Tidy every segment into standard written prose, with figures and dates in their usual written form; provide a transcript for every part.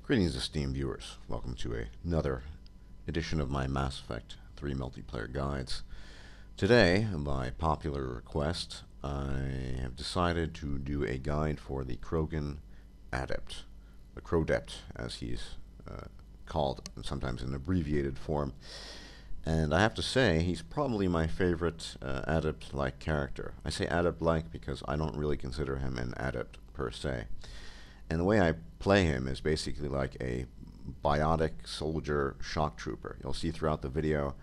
Greetings, esteemed viewers. Welcome to another edition of my Mass Effect 3 multiplayer guides. Today, by popular request, I have decided to do a guide for the Krogan Adept, the Crodept, as he's called, sometimes in abbreviated form. And I have to say, he's probably my favorite Adept-like character. I say Adept-like because I don't really consider him an Adept per se. And the way I play him is basically like a biotic soldier shock trooper. You'll see throughout the video,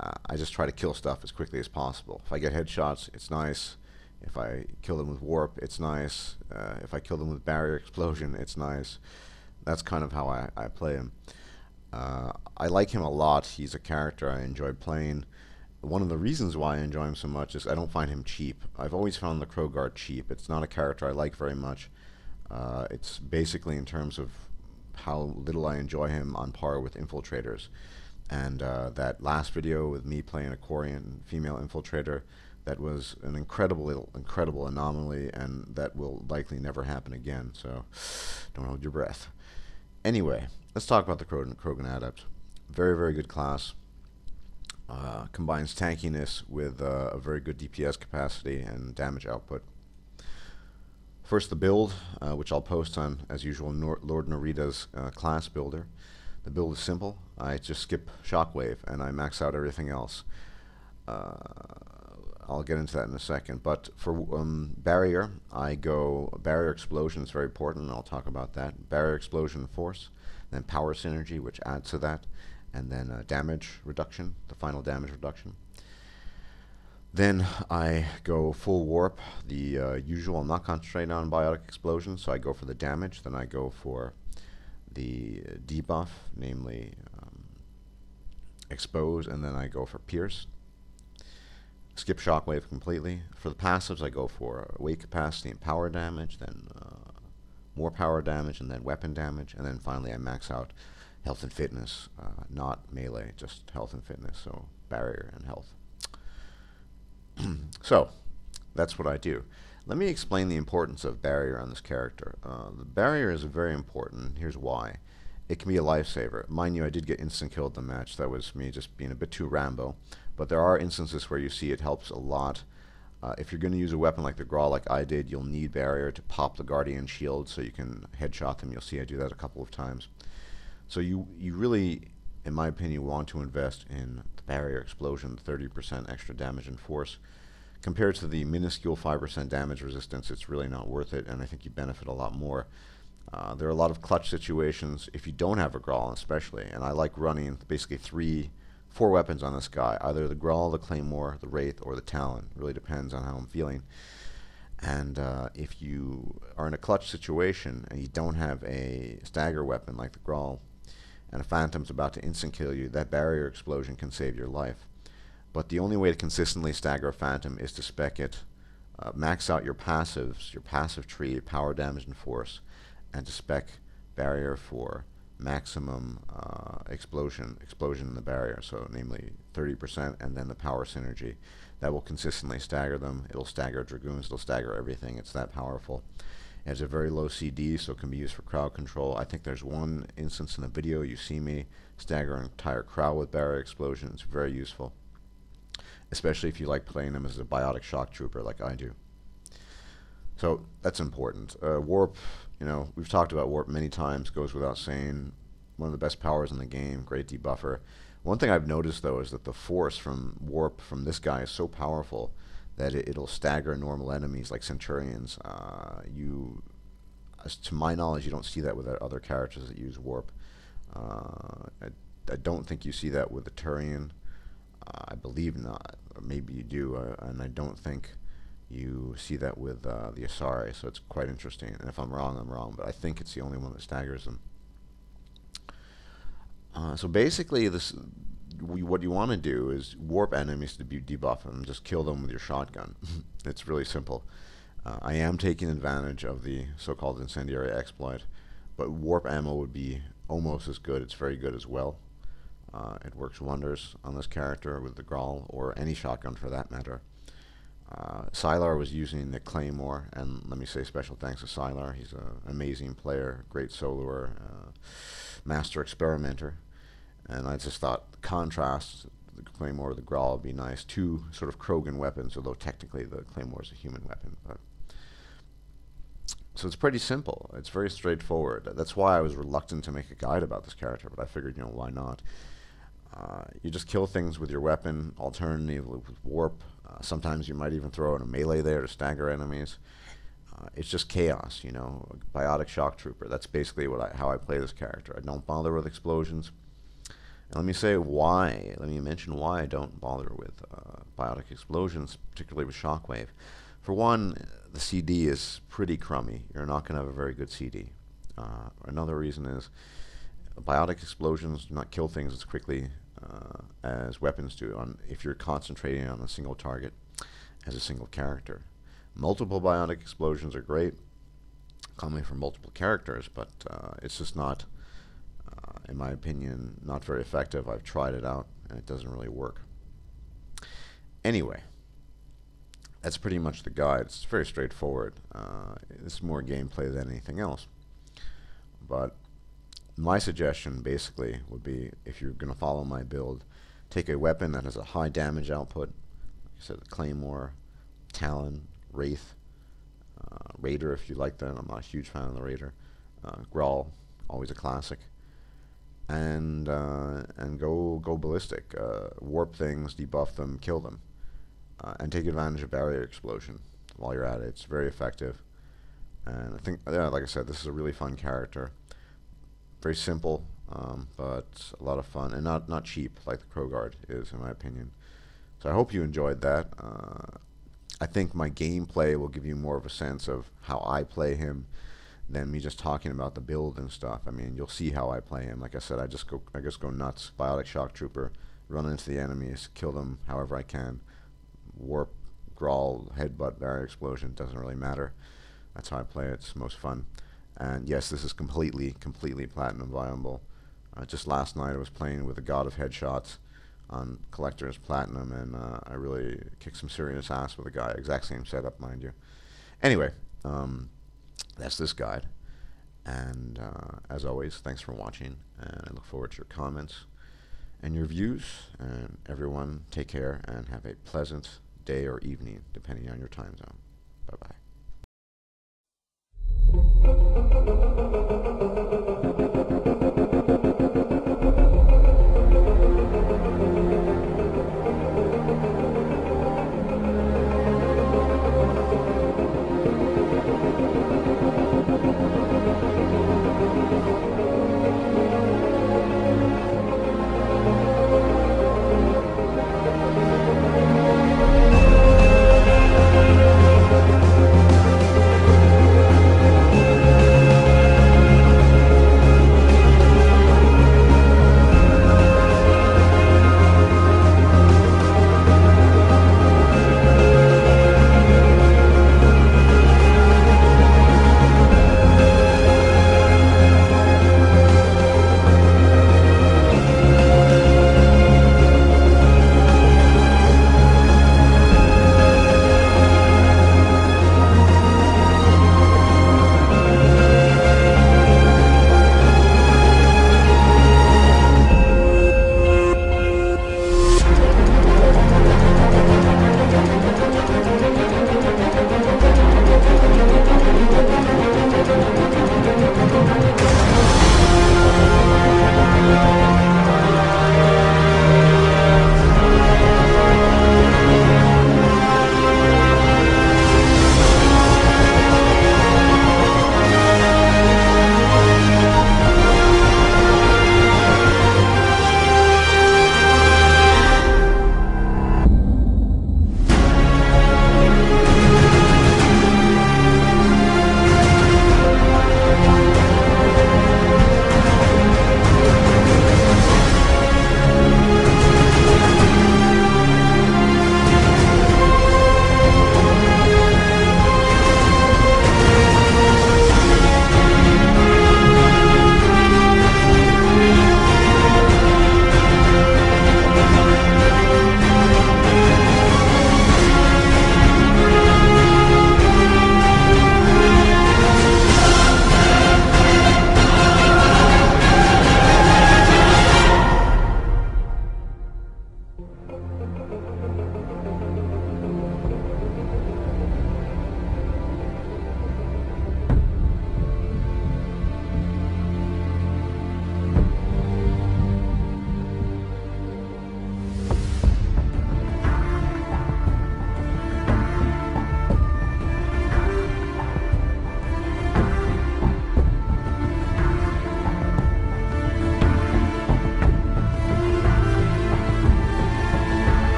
I just try to kill stuff as quickly as possible. If I get headshots, it's nice. If I kill them with warp, it's nice. If I kill them with barrier explosion, it's nice. That's kind of how I play him. I like him a lot. He's a character I enjoy playing. One of the reasons why I enjoy him so much is I don't find him cheap. I've always found the Krogan cheap. It's not a character I like very much. It's basically in terms of how little I enjoy him on par with infiltrators. And that last video with me playing a Korean female infiltrator, that was an incredible anomaly, and that will likely never happen again, so don't hold your breath. Anyway, let's talk about the Krogan Adept. Very good class. Combines tankiness with a very good DPS capacity and damage output. First, the build, which I'll post on, as usual, Lord Narita's class builder. The build is simple. I just skip Shockwave, and I max out everything else. I'll get into that in a second. But for barrier, I go barrier explosion is very important, and I'll talk about that. Barrier explosion force, then power synergy, which adds to that, and then damage reduction, the final damage reduction. Then I go full warp, the usual. I'm not concentrating on biotic explosion, so I go for the damage. Then I go for the debuff, namely expose, and then I go for pierce. Skip shockwave completely. For the passives, I go for weight capacity and power damage, then more power damage, and then weapon damage, and then finally I max out health and fitness, not melee, just health and fitness, so barrier and health. So, that's what I do. Let me explain the importance of barrier on this character. The barrier is very important. Here's why. It can be a lifesaver. Mind you, I did get instant killed in the match. That was me just being a bit too Rambo. But there are instances where you see it helps a lot. If you're going to use a weapon like the Grawl, like I did, you'll need barrier to pop the Guardian shield so you can headshot them. You'll see I do that a couple of times. So you really, in my opinion, want to invest in the barrier explosion, 30% extra damage and force. Compared to the minuscule 5% damage resistance, it's really not worth it, and I think you benefit a lot more. There are a lot of clutch situations if you don't have a Grawl, especially, and I like running basically 4 weapons on this guy, either the Grawl, the Claymore, the Wraith, or the Talon. It really depends on how I'm feeling. And if you are in a clutch situation and you don't have a stagger weapon like the Grawl, and a Phantom's about to instant kill you, that barrier explosion can save your life. But the only way to consistently stagger a Phantom is to spec it, max out your passives, your passive tree, power damage and force, and to spec barrier for maximum explosion in the barrier, so namely 30%, and then the power synergy. That will consistently stagger them. It'll stagger Dragoons, it'll stagger everything. It's that powerful. It has a very low CD, so it can be used for crowd control. I think there's one instance in the video you see me stagger an entire crowd with barrier explosion. It's very useful, especially if you like playing them as a biotic shock trooper like I do. So that's important. Warp, you know, we've talked about warp many times, goes without saying. One of the best powers in the game, great debuffer. One thing I've noticed though is that the force from warp from this guy is so powerful that it'll stagger normal enemies like Centurions. To my knowledge, you don't see that with other characters that use warp. I don't think you see that with the Turian. I believe not, or maybe you do, and I don't think you see that with the Asari, so it's quite interesting. And if I'm wrong, I'm wrong, but I think it's the only one that staggers them. So basically, what you want to do is warp enemies to debuff them, just kill them with your shotgun. It's really simple. I am taking advantage of the so-called incendiary exploit, but warp ammo would be almost as good. It's very good as well. It works wonders on this character with the Grawl, or any shotgun for that matter. Sylar was using the Claymore, and let me say special thanks to Sylar. He's an amazing player, great soloer, master experimenter, and I just thought the contrast, the Claymore, the Grawl would be nice. Two sort of Krogan weapons, although technically the Claymore is a human weapon. But so it's pretty simple. It's very straightforward. That's why I was reluctant to make a guide about this character, but I figured, why not? You just kill things with your weapon, alternatively with warp. Sometimes you might even throw in a melee there to stagger enemies. It's just chaos, Biotic shock trooper. That's basically how I play this character. I don't bother with explosions. And let me say why. Let me mention why I don't bother with biotic explosions, particularly with shockwave. For one, the CD is pretty crummy. You're not going to have a very good CD. Another reason is biotic explosions do not kill things as quickly as weapons do if you're concentrating on a single target as a single character. Multiple biotic explosions are great, coming from multiple characters, but it's just not, in my opinion, not very effective. I've tried it out, and it doesn't really work. Anyway, that's pretty much the guide. It's very straightforward. It's more gameplay than anything else. But my suggestion, basically, would be, if you're going to follow my build, take a weapon that has a high damage output. Like I said, the Claymore, Talon, Wraith, Raider if you like that. I'm not a huge fan of the Raider. Grawl, always a classic. And go ballistic. Warp things, debuff them, kill them. And take advantage of barrier explosion while you're at it. It's very effective. And I think, like I said, this is a really fun character. Very simple, but a lot of fun, and not cheap like the Krogard is, in my opinion. So I hope you enjoyed that. I think my gameplay will give you more of a sense of how I play him than me just talking about the build and stuff. I mean, you'll see how I play him. Like I said, I just go nuts. Biotic shock trooper, run into the enemies, kill them however I can. Warp, Grawl, headbutt, barrier explosion, doesn't really matter. That's how I play it. It's most fun. And yes, this is completely platinum viable. Just last night I was playing with the God of Headshots on Collector's Platinum, and I really kicked some serious ass with the guy. Exact same setup, mind you. Anyway, that's this guide. And as always, thanks for watching, and I look forward to your comments and your views. And everyone, take care and have a pleasant day or evening, depending on your time zone. Bye-bye.